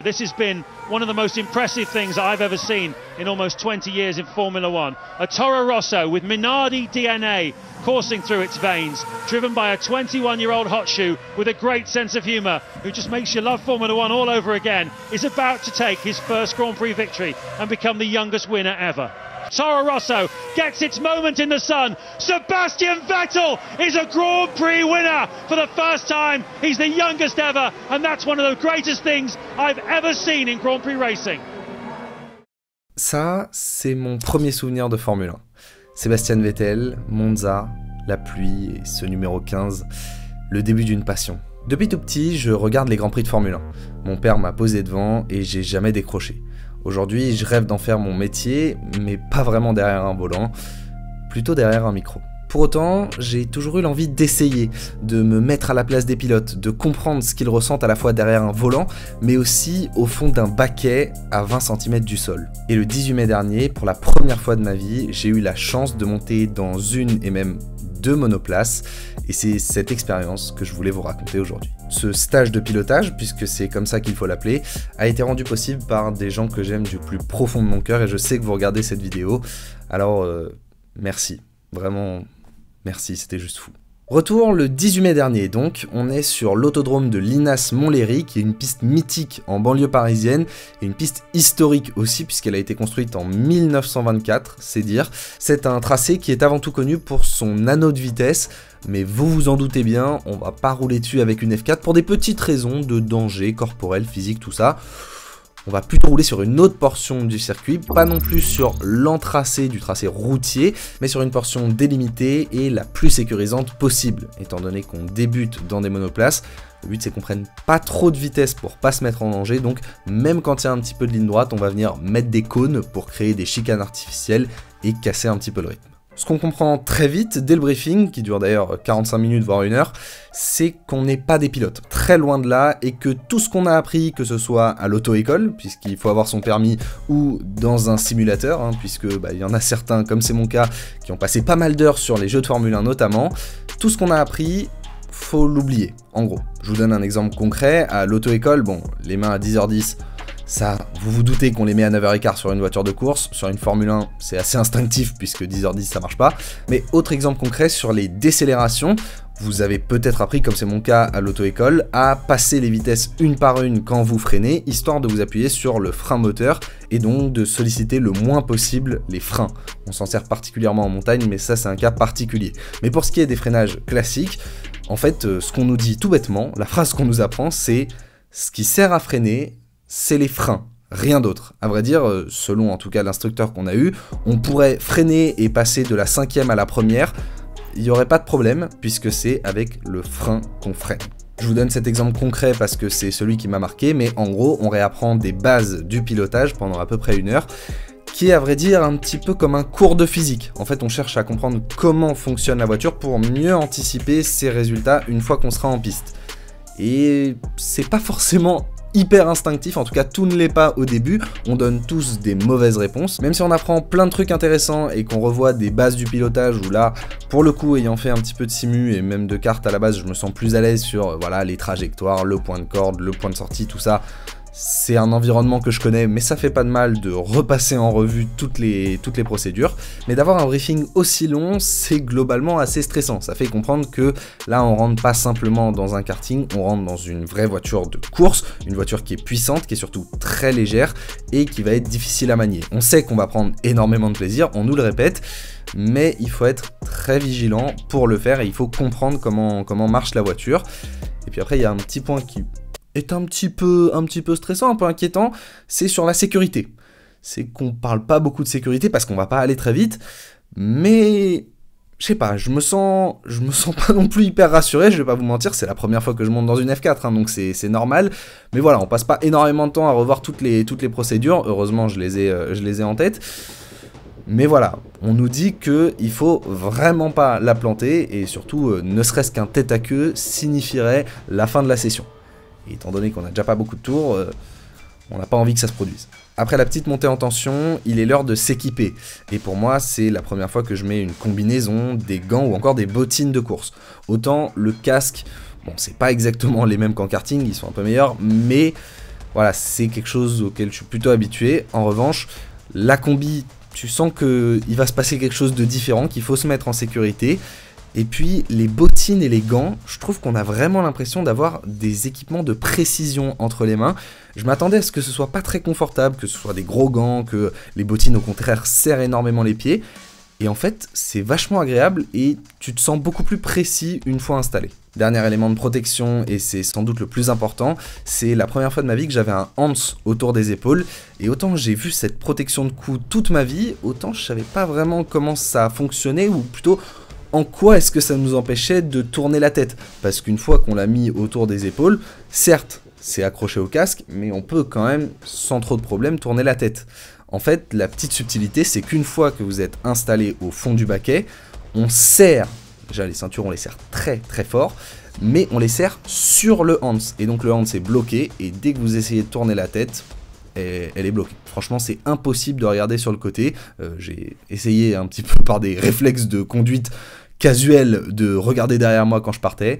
This has been one of the most impressive things I've ever seen in almost 20 years in Formula One. A Toro Rosso with Minardi DNA coursing through its veins, driven by a 21-year-old hot shoe with a great sense of humour, who just makes you love Formula One all over again, is about to take his first Grand Prix victory and become the youngest winner ever. Toro Rosso gets its moment in the sun. Sebastian Vettel is a Grand Prix winner for the first time. He's the youngest ever, and that's one of the greatest things I've ever seen in Grand Prix racing. Ça, c'est mon premier souvenir de Formule 1. Sebastian Vettel, Monza, la pluie et ce numéro 15, le début d'une passion. Depuis tout petit, je regarde les Grands Prix de Formule 1. Mon père m'a posé devant et j'ai jamais décroché. Aujourd'hui, je rêve d'en faire mon métier, mais pas vraiment derrière un volant, plutôt derrière un micro. Pour autant, j'ai toujours eu l'envie d'essayer, de me mettre à la place des pilotes, de comprendre ce qu'ils ressentent à la fois derrière un volant, mais aussi au fond d'un baquet à 20 cm du sol. Et le 18 mai dernier, pour la première fois de ma vie, j'ai eu la chance de monter dans une et même 2 monoplaces, et c'est cette expérience que je voulais vous raconter aujourd'hui. Ce stage de pilotage, puisque c'est comme ça qu'il faut l'appeler, a été rendu possible par des gens que j'aime du plus profond de mon cœur, et je sais que vous regardez cette vidéo, alors merci, vraiment merci, c'était juste fou. Retour le 18 mai dernier donc, on est sur l'autodrome de Linas-Montlhéry, qui est une piste mythique en banlieue parisienne, et une piste historique aussi, puisqu'elle a été construite en 1924, c'est dire. C'est un tracé qui est avant tout connu pour son anneau de vitesse, mais vous vous en doutez bien, on va pas rouler dessus avec une F4 pour des petites raisons de danger corporel, physique, tout ça. On va plutôt rouler sur une autre portion du circuit, pas non plus sur l'entracé du tracé routier, mais sur une portion délimitée et la plus sécurisante possible, étant donné qu'on débute dans des monoplaces. Le but c'est qu'on prenne pas trop de vitesse pour pas se mettre en danger, donc même quand il y a un petit peu de ligne droite, on va venir mettre des cônes pour créer des chicanes artificielles et casser un petit peu le rythme. Ce qu'on comprend très vite dès le briefing, qui dure d'ailleurs 45 minutes voire 1 heure, c'est qu'on n'est pas des pilotes, très loin de là, et que tout ce qu'on a appris, que ce soit à l'auto-école, puisqu'il faut avoir son permis, ou dans un simulateur, puisque il y en a certains, comme c'est mon cas, qui ont passé pas mal d'heures sur les jeux de Formule 1 notamment, tout ce qu'on a appris, faut l'oublier, en gros. Je vous donne un exemple concret, à l'auto-école, bon, les mains à 10h10, ça, vous vous doutez qu'on les met à 9h15 sur une voiture de course, sur une Formule 1, c'est assez instinctif puisque 10h10 ça marche pas. Mais autre exemple concret sur les décélérations, vous avez peut-être appris, comme c'est mon cas à l'auto-école, à passer les vitesses une par une quand vous freinez, histoire de vous appuyer sur le frein moteur et donc de solliciter le moins possible les freins. On s'en sert particulièrement en montagne, mais ça c'est un cas particulier. Mais pour ce qui est des freinages classiques, en fait, ce qu'on nous dit tout bêtement, la phrase qu'on nous apprend, c'est « ce qui sert à freiner, c'est les freins, rien d'autre. » À vrai dire, selon en tout cas l'instructeur qu'on a eu, on pourrait freiner et passer de la 5e à la première, il n'y aurait pas de problème, puisque c'est avec le frein qu'on freine. Je vous donne cet exemple concret parce que c'est celui qui m'a marqué, mais en gros, on réapprend des bases du pilotage pendant à peu près 1 heure, qui est à vrai dire un petit peu comme un cours de physique. En fait, on cherche à comprendre comment fonctionne la voiture pour mieux anticiper ses résultats une fois qu'on sera en piste. Et c'est pas forcément hyper instinctif, en tout cas tout ne l'est pas au début, on donne tous des mauvaises réponses, même si on apprend plein de trucs intéressants et qu'on revoit des bases du pilotage où là, pour le coup, ayant fait un petit peu de simu et même de cartes à la base, je me sens plus à l'aise sur voilà, les trajectoires, le point de corde, le point de sortie, tout ça. C'est un environnement que je connais, mais ça fait pas de mal de repasser en revue toutes les procédures. Mais d'avoir un briefing aussi long, c'est globalement assez stressant. Ça fait comprendre que là, on rentre pas simplement dans un karting, on rentre dans une vraie voiture de course, une voiture qui est puissante, qui est surtout très légère et qui va être difficile à manier. On sait qu'on va prendre énormément de plaisir, on nous le répète, mais il faut être très vigilant pour le faire et il faut comprendre comment marche la voiture. Et puis après, il y a un petit point qui est un petit peu stressant, un peu inquiétant, c'est sur la sécurité. C'est qu'on parle pas beaucoup de sécurité parce qu'on va pas aller très vite, mais je sais pas, je me sens pas non plus hyper rassuré, je vais pas vous mentir, c'est la première fois que je monte dans une F4, donc c'est normal, mais voilà, on passe pas énormément de temps à revoir toutes les procédures, heureusement je les ai en tête. Mais voilà, on nous dit qu'il faut vraiment pas la planter, et surtout, ne serait-ce qu'un tête à queue signifierait la fin de la session. Et étant donné qu'on n'a déjà pas beaucoup de tours, on n'a pas envie que ça se produise. Après la petite montée en tension, il est l'heure de s'équiper. Et pour moi, c'est la première fois que je mets une combinaison, des gants ou encore des bottines de course. Autant le casque, bon, c'est pas exactement les mêmes qu'en karting, ils sont un peu meilleurs, mais Voilà, c'est quelque chose auquel je suis plutôt habitué. En revanche, la combi, tu sens qu'il va se passer quelque chose de différent, qu'il faut se mettre en sécurité. Et puis les bottines et les gants, je trouve qu'on a vraiment l'impression d'avoir des équipements de précision entre les mains. Je m'attendais à ce que ce soit pas très confortable, que ce soit des gros gants, que les bottines au contraire serrent énormément les pieds. Et en fait, c'est vachement agréable et tu te sens beaucoup plus précis une fois installé. Dernier élément de protection, et c'est sans doute le plus important, c'est la première fois de ma vie que j'avais un Hans autour des épaules. Et autant j'ai vu cette protection de cou toute ma vie, autant je savais pas vraiment comment ça fonctionnait, ou plutôt en quoi est-ce que ça nous empêchait de tourner la tête. Parce qu'une fois qu'on l'a mis autour des épaules, certes, c'est accroché au casque, mais on peut quand même, sans trop de problème, tourner la tête. En fait, la petite subtilité, c'est qu'une fois que vous êtes installé au fond du baquet, on serre, déjà les ceintures on les serre très très fort, mais on les serre sur le Hans. Et donc le Hans est bloqué, et dès que vous essayez de tourner la tête, elle est bloquée. Franchement, c'est impossible de regarder sur le côté. J'ai essayé un petit peu par des réflexes de conduite casuelle de regarder derrière moi quand je partais.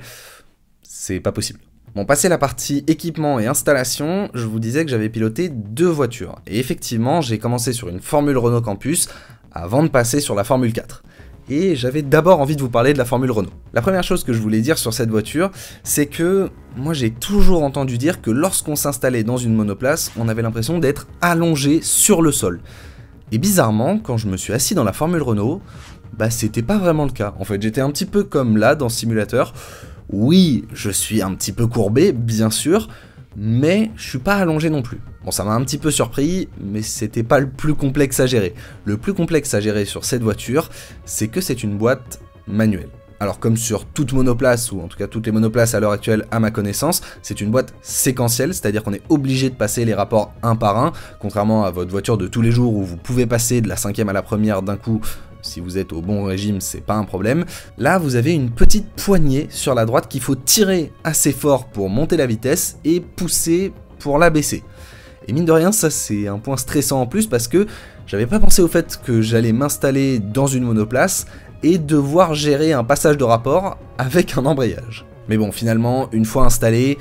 C'est pas possible. Bon, passé la partie équipement et installation, je vous disais que j'avais piloté 2 voitures. Et effectivement, j'ai commencé sur une Formule Renault Campus avant de passer sur la Formule 4. Et j'avais d'abord envie de vous parler de la Formule Renault. La première chose que je voulais dire sur cette voiture, c'est que moi j'ai toujours entendu dire que lorsqu'on s'installait dans une monoplace, on avait l'impression d'être allongé sur le sol. Et bizarrement, quand je me suis assis dans la Formule Renault, bah c'était pas vraiment le cas. En fait, j'étais un petit peu comme là dans ce simulateur. Oui, je suis un petit peu courbé, bien sûr, mais je suis pas allongé non plus. Bon, ça m'a un petit peu surpris, mais c'était pas le plus complexe à gérer. Le plus complexe à gérer sur cette voiture, c'est que c'est une boîte manuelle. Alors comme sur toute monoplace, ou en tout cas toutes les monoplaces à l'heure actuelle à ma connaissance, c'est une boîte séquentielle, c'est-à-dire qu'on est obligé de passer les rapports un par un, contrairement à votre voiture de tous les jours où vous pouvez passer de la 5e à la première d'un coup. Si vous êtes au bon régime, c'est pas un problème. Là, vous avez une petite poignée sur la droite qu'il faut tirer assez fort pour monter la vitesse et pousser pour la baisser. Et mine de rien, ça c'est un point stressant en plus parce que j'avais pas pensé au fait que j'allais m'installer dans une monoplace et devoir gérer un passage de rapport avec un embrayage. Mais bon, finalement, une fois installé,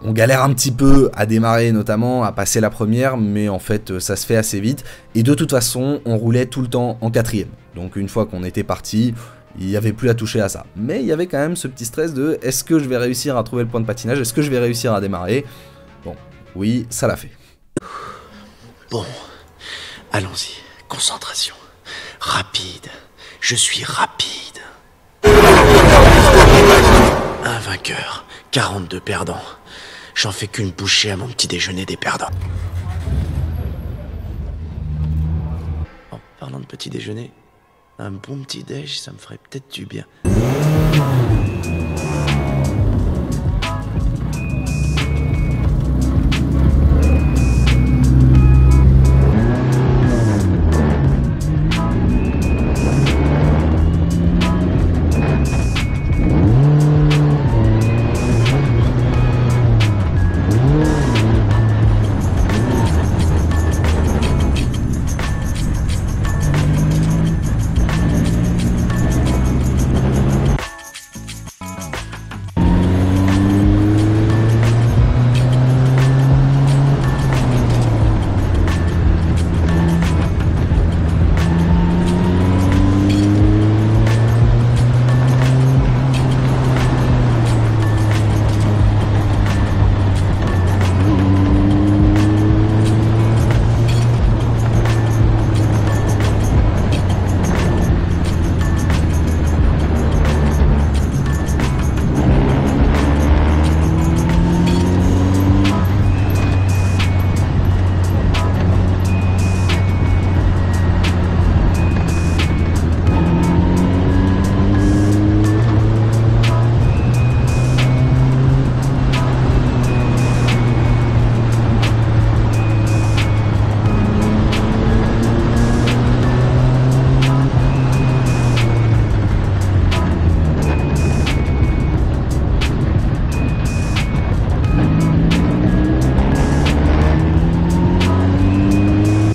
on galère un petit peu à démarrer, notamment à passer la première, mais en fait ça se fait assez vite. Et de toute façon, on roulait tout le temps en 4e. Donc une fois qu'on était parti, il n'y avait plus à toucher à ça. Mais il y avait quand même ce petit stress de est-ce que je vais réussir à trouver le point de patinage? Est-ce que je vais réussir à démarrer? Bon, oui, ça l'a fait. Bon, allons-y. Concentration. Rapide. Je suis rapide. Un vainqueur, 42 perdants. J'en fais qu'une bouchée à mon petit déjeuner des perdants. En parlant de petit déjeuner, un bon petit déj, ça me ferait peut-être du bien.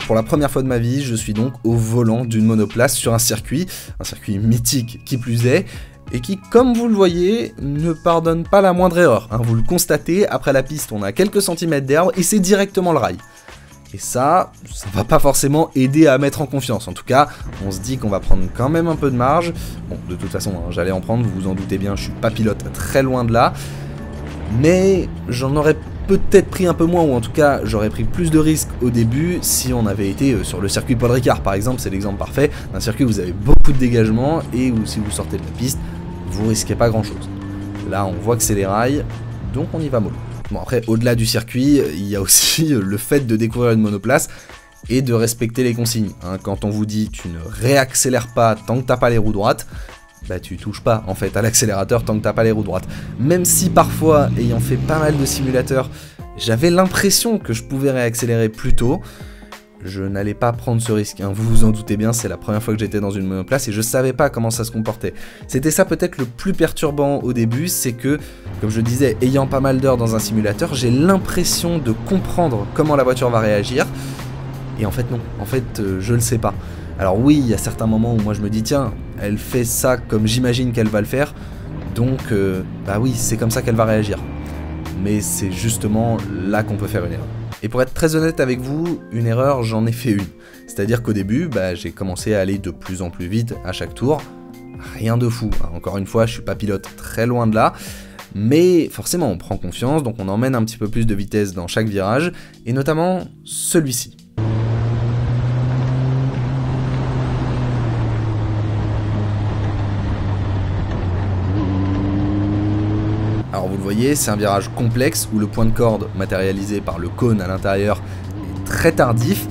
Pour la première fois de ma vie, je suis donc au volant d'une monoplace sur un circuit mythique qui plus est, et qui, comme vous le voyez, ne pardonne pas la moindre erreur. Vous le constatez, après la piste, on a quelques centimètres d'herbe et c'est directement le rail. Et ça va pas forcément aider à mettre en confiance. En tout cas, on se dit qu'on va prendre quand même un peu de marge. Bon, de toute façon, j'allais en prendre, vous vous en doutez bien, je suis pas pilote, très loin de là. Mais j'en aurais peut-être pris un peu moins, ou en tout cas, j'aurais pris plus de risques au début si on avait été sur le circuit Paul Ricard, par exemple. C'est l'exemple parfait d'un circuit où vous avez beaucoup de dégagement et où si vous sortez de la piste, vous risquez pas grand-chose. Là, on voit que c'est les rails, donc on y va mollo. Bon, après, au-delà du circuit, il y a aussi le fait de découvrir une monoplace et de respecter les consignes. Quand on vous dit tu ne réaccélères pas tant que t'as pas les roues droites, bah tu touches pas en fait à l'accélérateur tant que t'as pas les roues droites. Même si parfois, ayant fait pas mal de simulateurs, j'avais l'impression que je pouvais réaccélérer plus tôt, je n'allais pas prendre ce risque. Vous vous en doutez bien, c'est la première fois que j'étais dans une monoplace et je savais pas comment ça se comportait. C'était ça peut-être le plus perturbant au début, c'est que, comme je disais, ayant pas mal d'heures dans un simulateur, j'ai l'impression de comprendre comment la voiture va réagir. Et en fait non, en fait je le sais pas. Alors oui, il y a certains moments où moi je me dis tiens, elle fait ça comme j'imagine qu'elle va le faire, donc bah oui, c'est comme ça qu'elle va réagir. Mais c'est justement là qu'on peut faire une erreur. Et pour être très honnête avec vous, une erreur, j'en ai fait une. C'est-à-dire qu'au début, j'ai commencé à aller de plus en plus vite à chaque tour. Rien de fou. Encore une fois, je suis pas pilote, très loin de là. Mais forcément, on prend confiance, donc on emmène un petit peu plus de vitesse dans chaque virage, et notamment celui-ci. Alors vous le voyez, c'est un virage complexe où le point de corde matérialisé par le cône à l'intérieur est très tardif.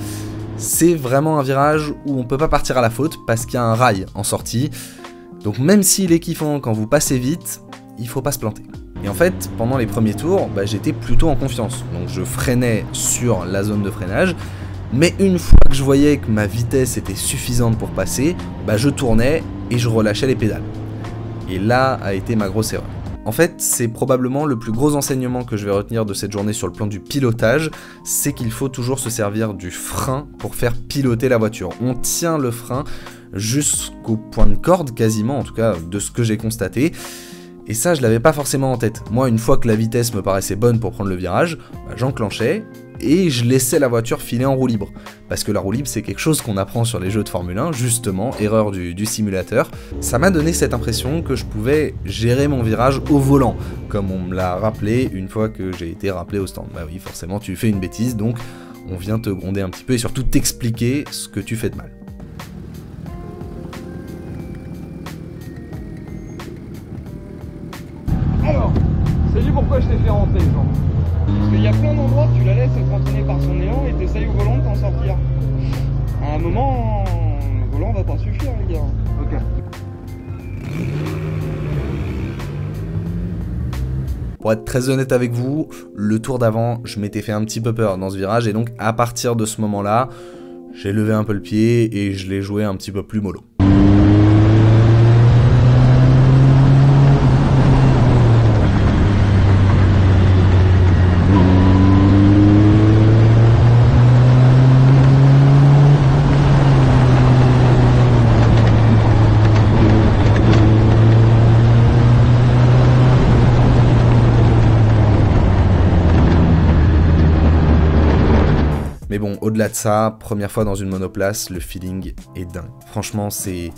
C'est vraiment un virage où on peut pas partir à la faute parce qu'il y a un rail en sortie. Donc même s'il est kiffant quand vous passez vite, il faut pas se planter. Et en fait, pendant les premiers tours, j'étais plutôt en confiance. Donc je freinais sur la zone de freinage. Mais une fois que je voyais que ma vitesse était suffisante pour passer, je tournais et je relâchais les pédales. Et là a été ma grosse erreur. En fait, c'est probablement le plus gros enseignement que je vais retenir de cette journée sur le plan du pilotage, c'est qu'il faut toujours se servir du frein pour faire piloter la voiture. On tient le frein jusqu'au point de corde quasiment, en tout cas de ce que j'ai constaté. Et ça, je l'avais pas forcément en tête. Moi, une fois que la vitesse me paraissait bonne pour prendre le virage, j'enclenchais et je laissais la voiture filer en roue libre. Parce que la roue libre, c'est quelque chose qu'on apprend sur les jeux de Formule 1, justement, erreur du simulateur. Ça m'a donné cette impression que je pouvais gérer mon virage au volant, comme on me l'a rappelé une fois que j'ai été rappelé au stand. Bah oui, forcément, tu fais une bêtise, donc on vient te gronder un petit peu et surtout t'expliquer ce que tu fais de mal. Alors, c'est dit pourquoi je t'ai fait rentrer, Jean. Parce qu'il y a plein d'endroits où tu la laisses être entraînée par son élan et t'essayes au volant de t'en sortir. À un moment, le volant va pas suffire, les gars. Ok. Pour être très honnête avec vous, le tour d'avant, je m'étais fait un petit peu peur dans ce virage et donc à partir de ce moment-là, j'ai levé un peu le pied et je l'ai joué un petit peu plus mollo. Mais bon, au-delà de ça, première fois dans une monoplace, le feeling est dingue. Franchement, c'est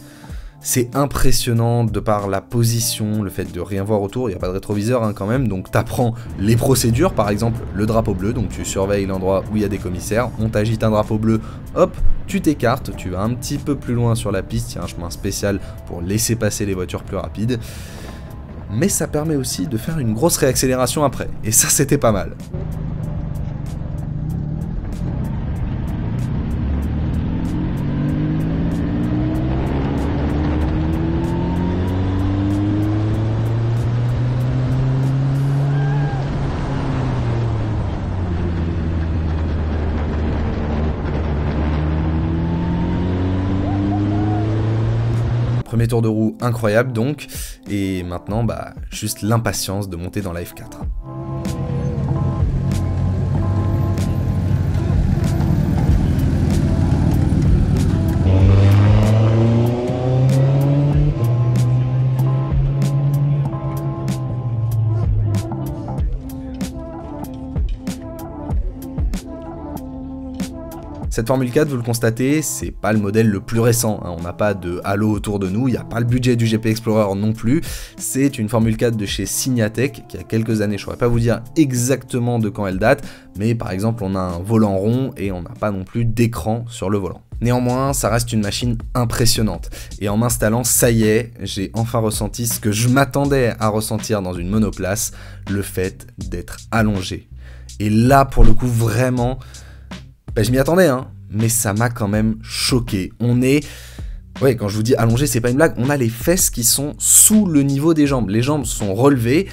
impressionnant de par la position, le fait de rien voir autour, il n'y a pas de rétroviseur quand même, donc t'apprends les procédures, par exemple le drapeau bleu, donc tu surveilles l'endroit où il y a des commissaires, on t'agite un drapeau bleu, hop, tu t'écartes, tu vas un petit peu plus loin sur la piste, il y a un chemin spécial pour laisser passer les voitures plus rapides, mais ça permet aussi de faire une grosse réaccélération après, et ça c'était pas mal. Premier tour de roue incroyable donc, et maintenant juste l'impatience de monter dans la F4. Cette Formule 4, vous le constatez, c'est pas le modèle le plus récent, hein. On n'a pas de halo autour de nous, il n'y a pas le budget du GP Explorer non plus. C'est une Formule 4 de chez Signatech qui a quelques années, je ne saurais pas vous dire exactement de quand elle date, mais par exemple on a un volant rond et on n'a pas non plus d'écran sur le volant. Néanmoins, ça reste une machine impressionnante. Et en m'installant, ça y est, j'ai enfin ressenti ce que je m'attendais à ressentir dans une monoplace, le fait d'être allongé. Et là, pour le coup, vraiment, je m'y attendais, hein, mais ça m'a quand même choqué. On est... Ouais, quand je vous dis allongé, c'est pas une blague, on a les fesses qui sont sous le niveau des jambes. Les jambes sont relevées,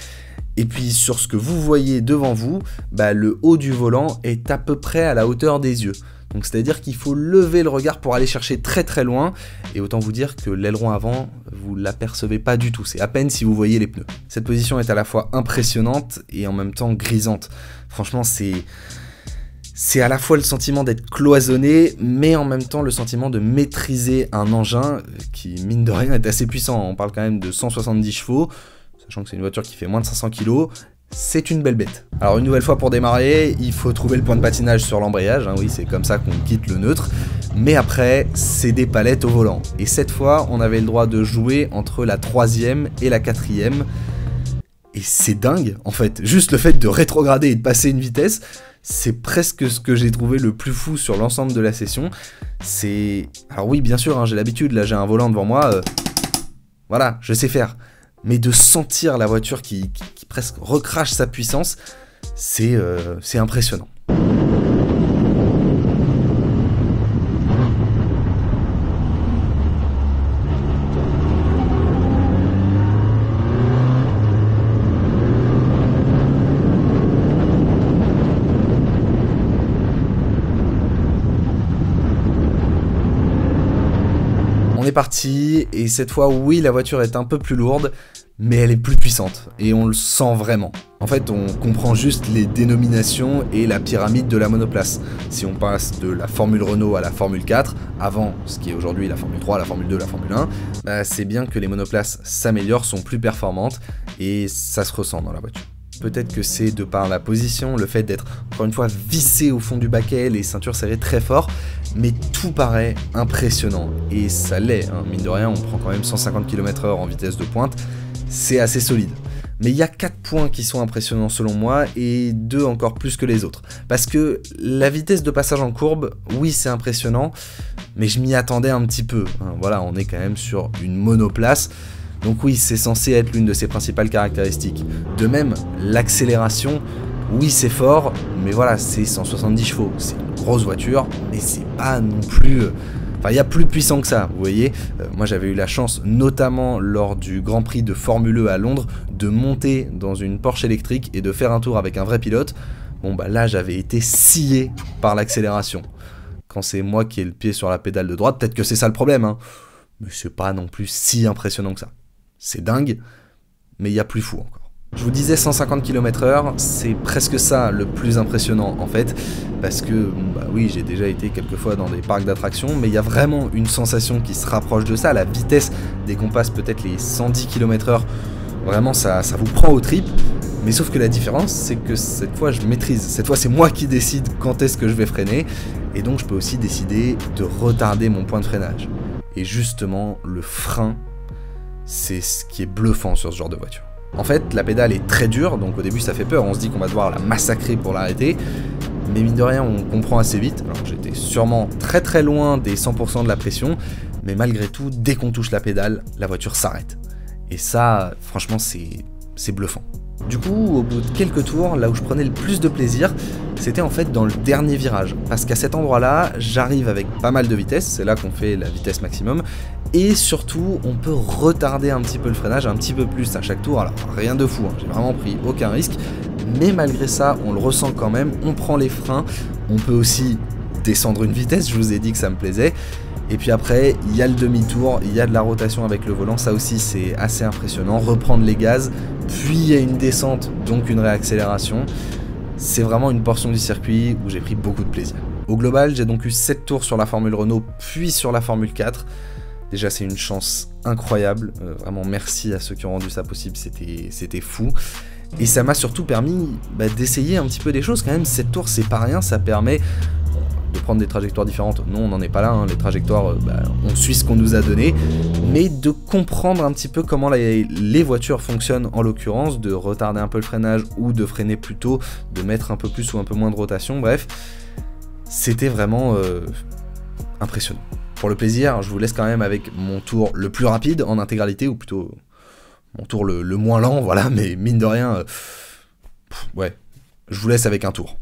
et puis sur ce que vous voyez devant vous, le haut du volant est à peu près à la hauteur des yeux. Donc c'est-à-dire qu'il faut lever le regard pour aller chercher très très loin, et autant vous dire que l'aileron avant, vous l'apercevez pas du tout, c'est à peine si vous voyez les pneus. Cette position est à la fois impressionnante et en même temps grisante. Franchement, c'est à la fois le sentiment d'être cloisonné, mais en même temps le sentiment de maîtriser un engin qui, mine de rien, est assez puissant. On parle quand même de 170 chevaux, sachant que c'est une voiture qui fait moins de 500 kg. C'est une belle bête. Alors une nouvelle fois pour démarrer, il faut trouver le point de patinage sur l'embrayage, hein, oui c'est comme ça qu'on quitte le neutre, mais après c'est des palettes au volant. Et cette fois on avait le droit de jouer entre la 3e et la 4e, et c'est dingue en fait, juste le fait de rétrograder et de passer une vitesse, c'est presque ce que j'ai trouvé le plus fou sur l'ensemble de la session. C'est... Alors oui bien sûr, hein, j'ai l'habitude, là j'ai un volant devant moi, voilà, je sais faire. Mais de sentir la voiture qui presque recrache sa puissance, c'est impressionnant. On est parti, et cette fois, oui, la voiture est un peu plus lourde, mais elle est plus puissante, et on le sent vraiment. En fait, on comprend juste les dénominations et la pyramide de la monoplace. Si on passe de la Formule Renault à la Formule 4, avant ce qui est aujourd'hui la Formule 3, la Formule 2, la Formule 1, c'est bien que les monoplaces s'améliorent, sont plus performantes, et ça se ressent dans la voiture. Peut-être que c'est de par la position, le fait d'être encore une fois vissé au fond du baquet, les ceintures serrées très fort, mais tout paraît impressionnant, et ça l'est, hein. Mine de rien, on prend quand même 150 km/h en vitesse de pointe, c'est assez solide. Mais il y a 4 points qui sont impressionnants selon moi, et 2 encore plus que les autres. Parce que la vitesse de passage en courbe, oui c'est impressionnant, mais je m'y attendais un petit peu, hein. Voilà, on est quand même sur une monoplace, donc oui c'est censé être l'une de ses principales caractéristiques. De même, l'accélération, oui c'est fort, mais voilà, c'est 170 chevaux, c'est une grosse voiture, mais c'est pas non plus... Enfin, il y a plus puissant que ça, vous voyez. Moi j'avais eu la chance, notamment lors du Grand Prix de Formule E à Londres, de monter dans une Porsche électrique et de faire un tour avec un vrai pilote. Bon là j'avais été scié par l'accélération. Quand c'est moi qui ai le pied sur la pédale de droite, peut-être que c'est ça le problème, hein. Mais c'est pas non plus si impressionnant que ça. C'est dingue, mais il y a plus fou encore. Je vous disais 150 km/h, c'est presque ça le plus impressionnant en fait, parce que oui j'ai déjà été quelques fois dans des parcs d'attractions, mais il y a vraiment une sensation qui se rapproche de ça, la vitesse dès qu'on passe peut-être les 110 km/h, vraiment ça vous prend aux tripes, mais sauf que la différence c'est que cette fois je maîtrise, cette fois c'est moi qui décide quand est-ce que je vais freiner, et donc je peux aussi décider de retarder mon point de freinage. Et justement le frein, c'est ce qui est bluffant sur ce genre de voiture. En fait, la pédale est très dure, donc au début ça fait peur, on se dit qu'on va devoir la massacrer pour l'arrêter, mais mine de rien on comprend assez vite. Alors j'étais sûrement très très loin des 100% de la pression, mais malgré tout, dès qu'on touche la pédale, la voiture s'arrête. Et ça, franchement, c'est bluffant. Du coup, au bout de quelques tours, là où je prenais le plus de plaisir, c'était en fait dans le dernier virage. Parce qu'à cet endroit-là, j'arrive avec pas mal de vitesse, c'est là qu'on fait la vitesse maximum, et surtout, on peut retarder un petit peu le freinage, un petit peu plus à chaque tour. Alors, rien de fou, hein, j'ai vraiment pris aucun risque, mais malgré ça, on le ressent quand même, on prend les freins, on peut aussi descendre une vitesse, je vous ai dit que ça me plaisait. Et puis après, il y a le demi-tour, il y a de la rotation avec le volant, ça aussi c'est assez impressionnant. Reprendre les gaz, puis il y a une descente, donc une réaccélération. C'est vraiment une portion du circuit où j'ai pris beaucoup de plaisir. Au global, j'ai donc eu 7 tours sur la Formule Renault, puis sur la Formule 4. Déjà, c'est une chance incroyable. Vraiment, merci à ceux qui ont rendu ça possible, c'était fou. Et ça m'a surtout permis d'essayer un petit peu des choses quand même. 7 tours, c'est pas rien, ça permet de prendre des trajectoires différentes. Non, on n'en est pas là, hein. Les trajectoires, on suit ce qu'on nous a donné, mais de comprendre un petit peu comment les voitures fonctionnent en l'occurrence, de retarder un peu le freinage ou de freiner plus tôt, de mettre un peu plus ou un peu moins de rotation, bref, c'était vraiment impressionnant. Pour le plaisir, je vous laisse quand même avec mon tour le plus rapide en intégralité, ou plutôt mon tour le moins lent, voilà, mais mine de rien, ouais, je vous laisse avec un tour.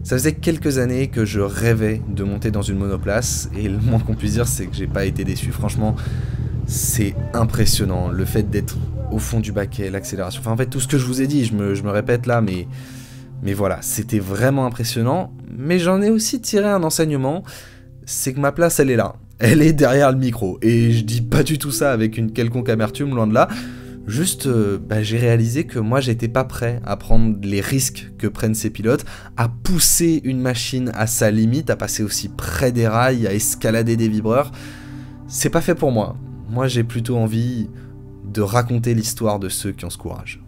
Ça faisait quelques années que je rêvais de monter dans une monoplace, et le moins qu'on puisse dire, c'est que j'ai pas été déçu. Franchement, c'est impressionnant. Le fait d'être au fond du baquet, l'accélération, enfin en fait tout ce que je vous ai dit, je me répète là, mais voilà, c'était vraiment impressionnant. Mais j'en ai aussi tiré un enseignement, c'est que ma place elle est là. Elle est derrière le micro, et je dis pas du tout ça avec une quelconque amertume, loin de là. Juste, j'ai réalisé que moi j'étais pas prêt à prendre les risques que prennent ces pilotes, à pousser une machine à sa limite, à passer aussi près des rails, à escalader des vibreurs. C'est pas fait pour moi. Moi j'ai plutôt envie de raconter l'histoire de ceux qui ont ce courage.